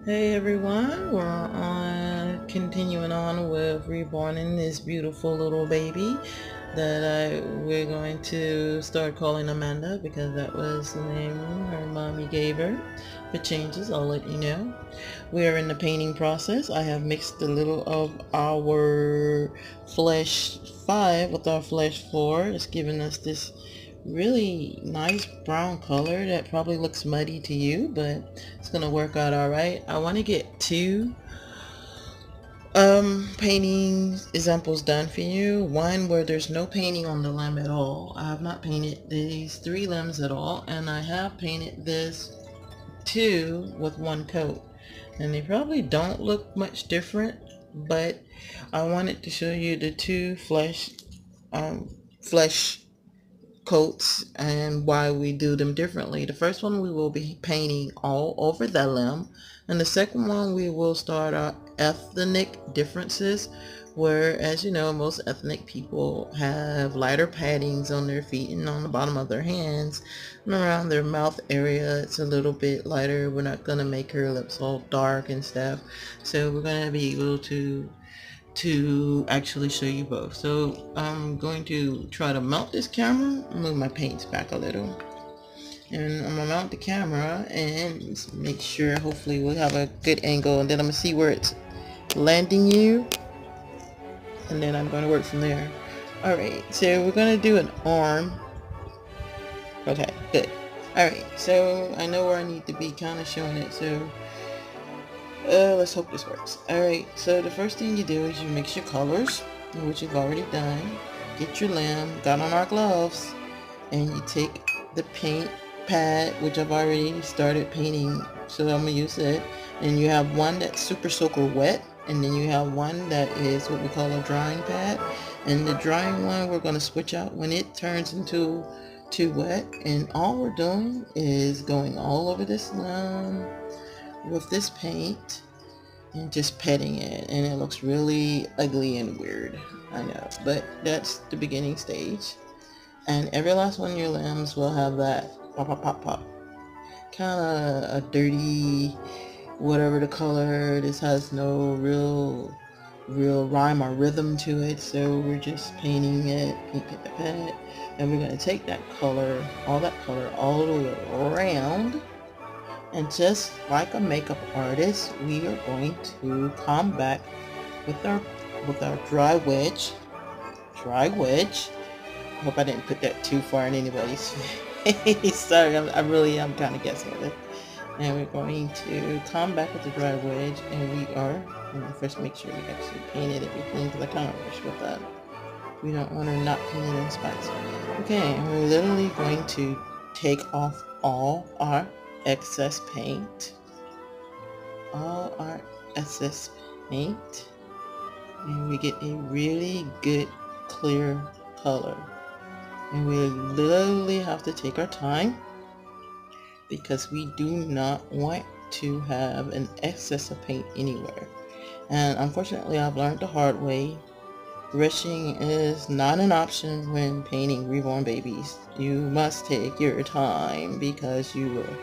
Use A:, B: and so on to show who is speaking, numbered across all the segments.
A: Hey everyone, we're on continuing on with reborning this beautiful little baby that we're going to start calling Amanda because that was the name her mommy gave her. If it changes, I'll let you know. We are in the painting process. I have mixed a little of our Flesh 5 with our Flesh 4. It's giving us this really nice brown color that probably looks muddy to you, but it's gonna work out all right. I want to get two painting examples done for you. One where there's no painting on the limb at all. I have not painted these three limbs at all, and I have painted this two with one coat, and they probably don't look much different, but I wanted to show you the two flesh coats and why we do them differently. The first one we will be painting all over the limb, and the second one we will start our ethnic differences, where, as you know, most ethnic people have lighter paddings on their feet and on the bottom of their hands, and around their mouth area it's a little bit lighter. We're not gonna make her lips all dark and stuff, so we're gonna be able to actually show you both. So I'm going to try to mount this camera, move my paints back a little, and I'm gonna mount the camera and make sure hopefully we'll have a good angle, and then I'm gonna see where it's landing you, and then I'm going to work from there. Alright, so we're going to do an arm. Okay, good. Alright, so I know where I need to be kind of showing it, so let's hope this works. Alright, so the first thing you do is you mix your colors, which you've already done. Get your limb, got on our gloves, and you take the paint pad, which I've already started painting, so I'm going to use it. And you have one that's super soaker wet, and then you have one that is what we call a drying pad. And the drying one we're going to switch out when it turns into too wet, and all we're doing is going all over this limb with this paint and just petting it, and it looks really ugly and weird, I know, but that's the beginning stage. And every last one of your limbs will have that pop pop pop pop, kind of a dirty whatever the color. This has no real rhyme or rhythm to it, so we're just painting it, paint, and we're going to take that color, all the way around. And just like a makeup artist, we are going to come back with our dry wedge. I hope I didn't put that too far in anybody's face. Sorry, I really am kind of guessing at it. And we're going to come back with the dry wedge, and we are going to first make sure we actually painted everything, because I kind of rush with that. We don't want to not paint it in spots. Okay, and we're literally going to take off all our excess paint, and we get a really good clear color. And we literally have to take our time, because we do not want to have an excess of paint anywhere. And unfortunately, I've learned the hard way, rushing is not an option when painting reborn babies. You must take your time, because you will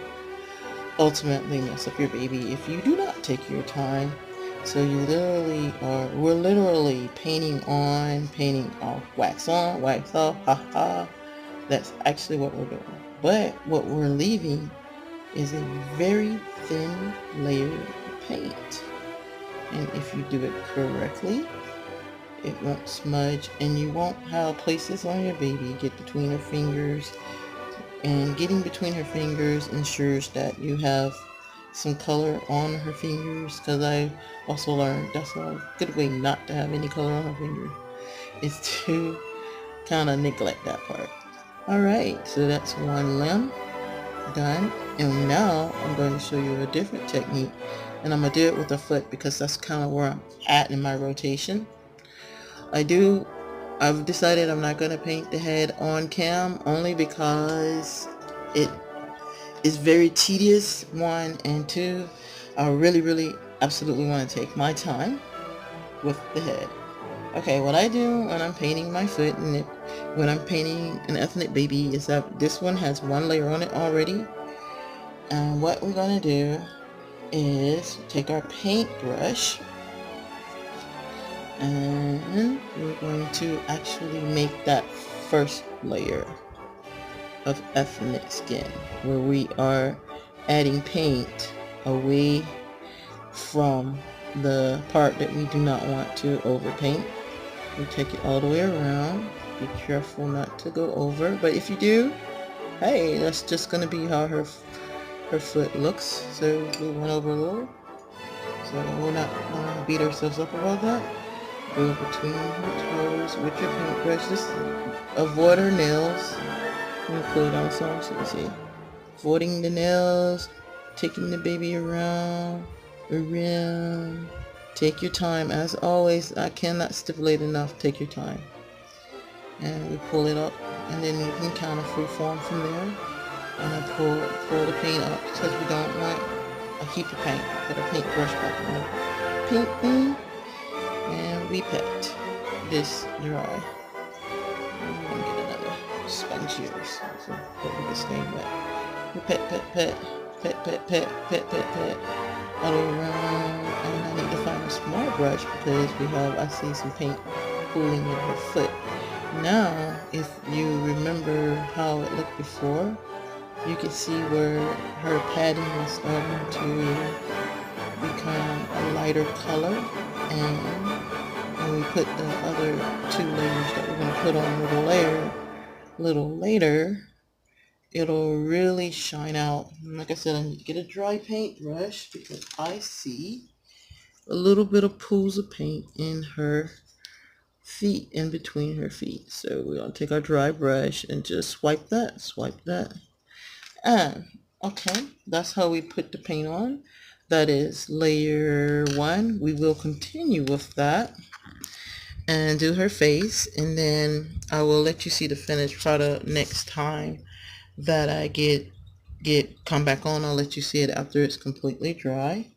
A: ultimately mess up your baby if you do not take your time. So we're literally painting off, wax on, wax off, haha. That's actually what we're doing. But what we're leaving is a very thin layer of paint. And if you do it correctly, it won't smudge, and you won't have places on your baby get between her fingers. And getting between her fingers ensures that you have some color on her fingers, because I also learned that's a good way not to have any color on her fingers, is to kind of neglect that part. Alright, so that's one limb done, and now I'm going to show you a different technique, and I'm going to do it with a foot, because that's kind of where I'm at in my rotation. I've decided I'm not going to paint the head on cam, only because it is very tedious, one, and two, I really absolutely want to take my time with the head. Okay, what I do when I'm painting my foot and when I'm painting an ethnic baby is that this one has one layer on it already, and what we're going to do is take our paintbrush and we're going to actually make that first layer of ethnic skin where we are adding paint away from the part that we do not want to overpaint. We take it all the way around. Be careful not to go over, but if you do, hey, that's just gonna be how her foot looks. So we went over a little, so we're not gonna beat ourselves up about that. Go between her toes with your paintbrush. Just avoid her nails. Let me pull it down some so you see. Avoiding the nails, taking the baby around. Take your time. As always, I cannot stipulate enough. Take your time. And we pull it up, and then you can kind of free form from there. And I pull the paint up because we don't want a heap of paint. Put a paintbrush back in the paint thing, and we pet this dry. I'm gonna get another sponge here so hopefully this staying wet. We pet all the way around, and I need to find a small brush because I see some paint pooling in her foot. Now, if you remember how it looked before, you can see where her padding is starting to become a lighter color, and when we put the other 2 layers that we're going to put on a little later, it'll really shine out. And like I said, I need to get a dry paintbrush because I see a little bit of pools of paint in her feet, in between her feet. So we're going to take our dry brush and just swipe that. And okay, that's how we put the paint on. That is layer 1. We will continue with that and do her face, and then I will let you see the finished product next time that I come back on. I'll let you see it after it's completely dry.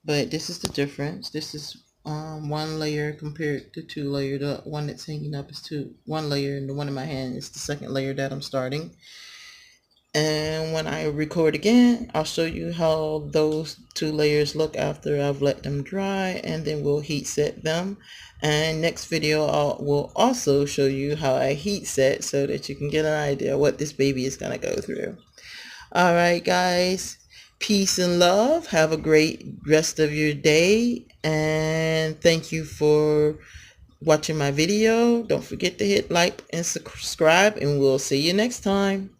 A: But this is the difference. This is 1 layer compared to 2 layer. The one that's hanging up is 1 layer, and the one in my hand is the 2nd layer that I'm starting. And when I record again, I'll show you how those 2 layers look after I've let them dry, and then we'll heat set them. And next video will also show you how I heat set so that you can get an idea what this baby is going to go through. All right, guys, peace and love. Have a great rest of your day, and thank you for watching my video. Don't forget to hit like and subscribe, and we'll see you next time.